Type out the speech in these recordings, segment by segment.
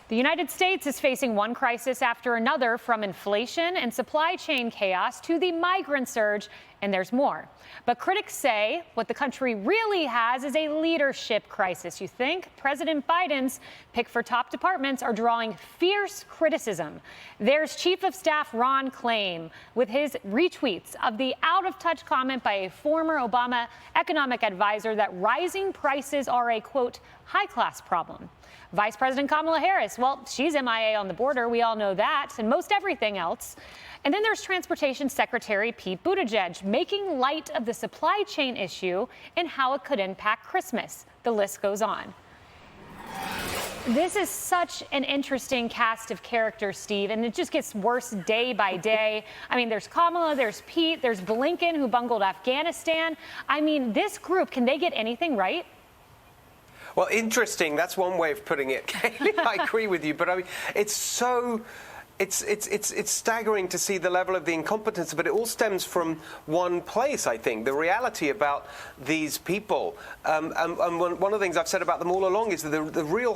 The United States is facing one crisis after another, from inflation and supply chain chaos to the migrant surge, and there's more. But critics say what the country really has is a leadership crisis. You think? President Biden's pick for top departments are drawing fierce criticism. There's Chief of Staff Ron Klain with his retweets of the out-of-touch comment by a former Obama economic advisor that rising prices are a, quote, high-class problem. Vice President Kamala Harris, well, she's MIA on the border. We all know that, and most everything else. And then there's Transportation Secretary Pete Buttigieg making light of the supply chain issue and how it could impact Christmas. The list goes on. This is such an interesting cast of characters, Steve, and it just gets worse day by day. I mean, there's Kamala, there's Pete, there's Blinken, who bungled Afghanistan. I mean, this group, can they get anything right? Well, interesting. That's one way of putting it, Kaylee. I agree with you, but I mean, it's so. It's staggering to see the level of the incompetence, but it all stems from one place, I think. The reality about these people, and one of the things I've said about them all along is that the real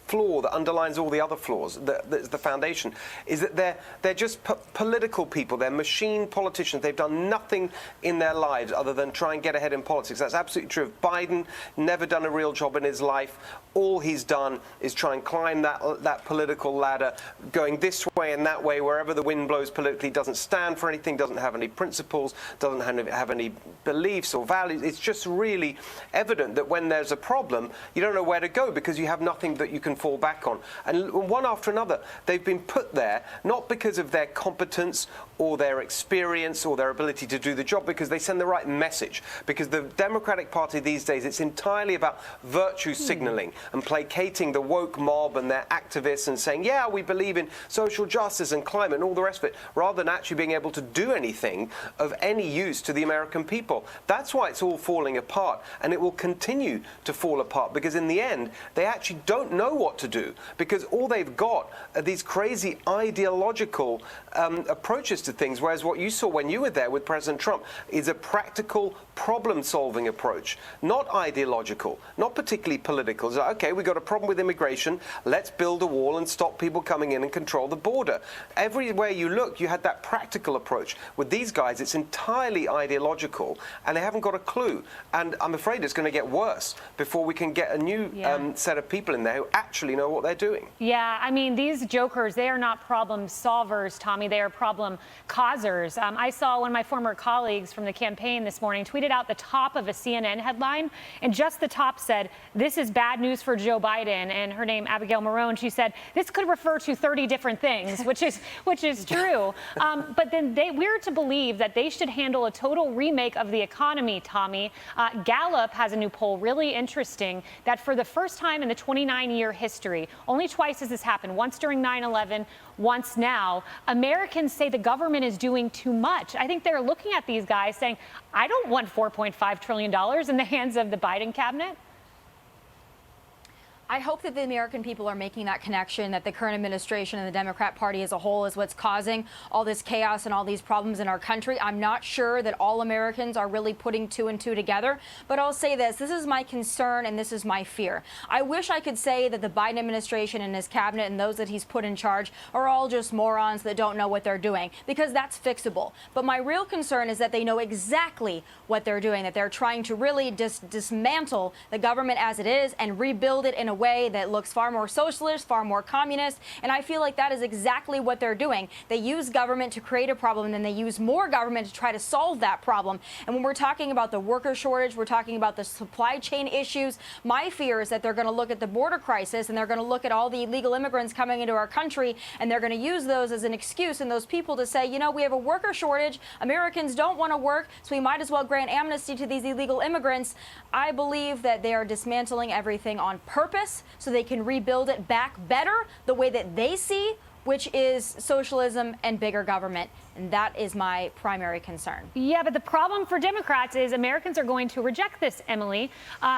flaw that underlines all the other flaws, that's the foundation, is that they're just political people. They're machine politicians. They've done nothing in their lives other than try and get ahead in politics. That's absolutely true of Biden. Never done a real job in his life. All he's done is try and climb that political ladder, going this way and that way, wherever the wind blows politically. Doesn't stand for anything, doesn't have any principles, doesn't have any beliefs or values. It's just really evident that when there's a problem, you don't know where to go because you have nothing that you can fall back on. And one after another, they've been put there not because of their competence or their experience or their ability to do the job, because they send the right message. Because the Democratic Party these days, it's entirely about virtue signaling and placating the woke mob and their activists and saying, yeah, we believe in social justice and climate and all the rest of it, rather than actually being able to do anything of any use to the American people. That's why it's all falling apart, and it will continue to fall apart, because in the end, they actually don't know what to do, because all they've got are these crazy ideological approaches to things, whereas what you saw when you were there with President Trump is a practical problem-solving approach, not ideological, not particularly political. It's like, okay, we've got a problem with immigration, let's build a wall and stop people coming in and control the border. Everywhere you look, you had that practical approach. With these guys, it's entirely ideological, and they haven't got a clue. And I'm afraid it's going to get worse before we can get a new set of people in there who actually know what they're doing. Yeah, I mean, these jokers, they are not problem solvers, Tommy. They are problem causers. I saw one of my former colleagues from the campaign this morning tweeted out the top of a CNN headline, and just the top said, "This is bad news for Joe Biden." And her name, Abigail Marone, she said, "This could refer to 30 different things," which is true. But then we're to believe that they should handle a total remake of the economy, Tommy. Gallup has a new poll, really interesting, that for the first time in the 29-year history, only twice has this happened, once during 9/11, once now, Americans say the government is doing too much. I think they're looking at these guys saying, I don't want $4.5 trillion in the hands of the Biden cabinet. I hope that the American people are making that connection, that the current administration and the Democrat Party as a whole is what's causing all this chaos and all these problems in our country. I'm not sure that all Americans are really putting two and two together, but I'll say this is my concern and this is my fear. I wish I could say that the Biden administration and his cabinet and those that he's put in charge are all just morons that don't know what they're doing, because that's fixable. But my real concern is that they know exactly what they're doing, that they're trying to really dismantle the government as it is and rebuild it in a way that looks far more socialist, far more communist, and I feel like that is exactly what they're doing. They use government to create a problem, and then they use more government to try to solve that problem. And when we're talking about the worker shortage, we're talking about the supply chain issues, my fear is that they're going to look at the border crisis and they're going to look at all the illegal immigrants coming into our country, and they're going to use those as an excuse and those people to say, you know, we have a worker shortage, Americans don't want to work, so we might as well grant amnesty to these illegal immigrants. I believe that they are dismantling everything on purpose, so they can rebuild it back better the way that they see, which is socialism and bigger government. And And that is my primary concern. Yeah, but the problem for Democrats is Americans are going to reject this, Emily.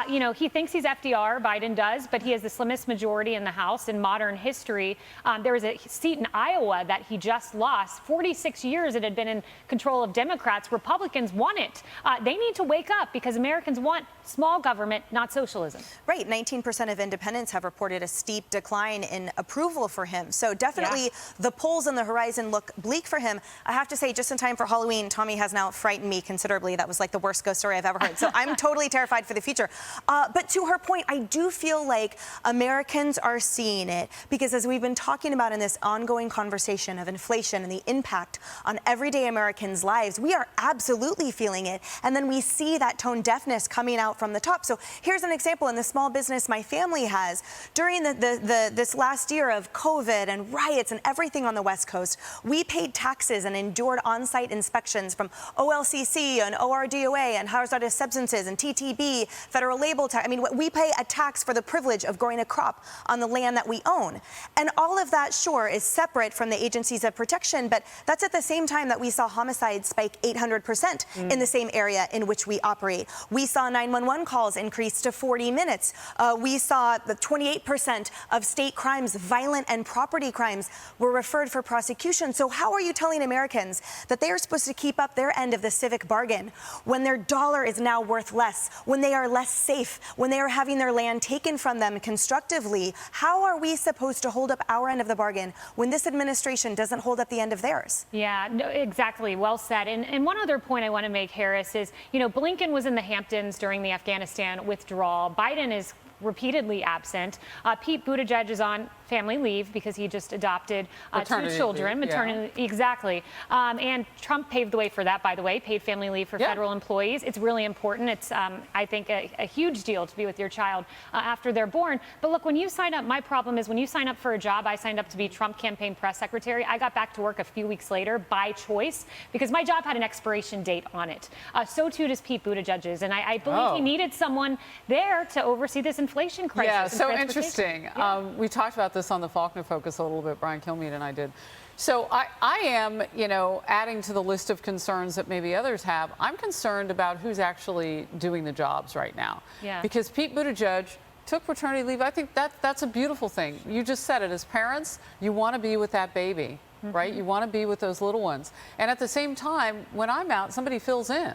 You know, he thinks he's FDR, Biden does, but he has the slimmest majority in the House in modern history. There was a seat in Iowa that he just lost. 46 years it had been in control of Democrats. Republicans won it. They need to wake up because Americans want small government, not socialism. Right. 19% of independents have reported a steep decline in approval for him. So definitely the polls on the horizon look bleak for him. I have to say, just in time for Halloween, Tommy has now frightened me considerably. That was like the worst ghost story I've ever heard. So I'm totally terrified for the future. But to her point, I do feel like Americans are seeing it because as we've been talking about in this ongoing conversation of inflation and the impact on everyday Americans' lives, we are absolutely feeling it. And then we see that tone deafness coming out from the top. So here's an example in the small business my family has. During this last year of COVID and riots and everything on the West Coast, we paid taxes and endured on-site inspections from OLCC and ORDOA and hazardous substances and TTB, federal label tax. I mean, we pay a tax for the privilege of growing a crop on the land that we own. And all of that, sure, is separate from the agencies of protection, but that's at the same time that we saw homicides spike 800% in the same area in which we operate. We saw 911 calls increase to 40 minutes. We saw the 28% of state crimes, violent and property crimes, were referred for prosecution. So how are you telling Americans that they are supposed to keep up their end of the civic bargain when their dollar is now worth less, when they are less safe, when they are having their land taken from them constructively? How are we supposed to hold up our end of the bargain when this administration doesn't hold up the end of theirs? Yeah, no, exactly. Well said. And one other point I want to make, Harris, is, you know, Blinken was in the Hamptons during the Afghanistan withdrawal. Biden is repeatedly absent. Pete Buttigieg is on family leave because he just adopted 2 children. Maternity, exactly. And Trump paved the way for that, by the way, paid family leave for federal employees. It's really important. It's, I think, a huge deal to be with your child after they're born. But look, when you sign up, my problem is when you sign up for a job, I signed up to be Trump campaign press secretary. I got back to work a few weeks later by choice because my job had an expiration date on it. So too does Pete Buttigieg's. And I believe he needed someone there to oversee this inflation crisis. Yeah, so interesting. We talked about this on the Faulkner Focus a little bit, Brian Kilmeade and I did. So I am, you know, adding to the list of concerns that maybe others have. I'm concerned about who's actually doing the jobs right now. Yeah. Because Pete Buttigieg took paternity leave. I think that's a beautiful thing. You just said it. As parents, you want to be with that baby, right? You want to be with those little ones. And at the same time, when I'm out, somebody fills in.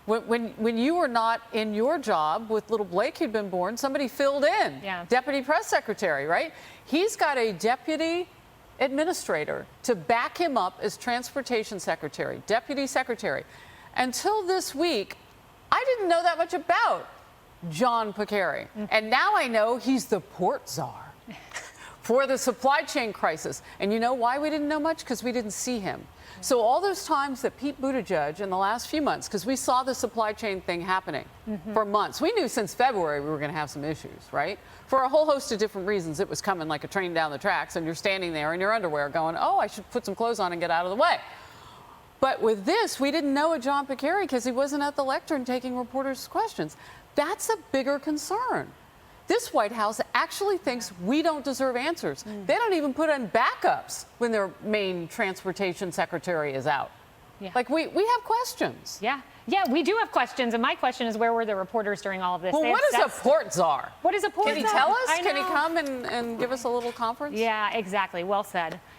When you were not in your job with little Blake who'd been born, somebody filled in. Yeah. Deputy press secretary, right? He's got a deputy administrator to back him up as transportation secretary, deputy secretary. Until this week, I didn't know that much about John Picari. And now I know he's the port czar for the supply chain crisis. And you know why we didn't know much? Because we didn't see him. So all those times that Pete Buttigieg in the last few months, because we saw the supply chain thing happening for months. We knew since February we were going to have some issues, right? For a whole host of different reasons, it was coming like a train down the tracks, and you're standing there in your underwear going, oh, I should put some clothes on and get out of the way. But with this, we didn't know a John Picari because he wasn't at the lectern taking reporters' questions. That's a bigger concern. This White House actually thinks we don't deserve answers. They don't even put in backups when their main transportation secretary is out. Yeah. Like, we have questions. Yeah. Yeah, we do have questions. And my question is, where were the reporters during all of this? Well, what is a port czar? What is a port czar? Can he tell us? Can he come and give us a little conference? Yeah, exactly. Well said.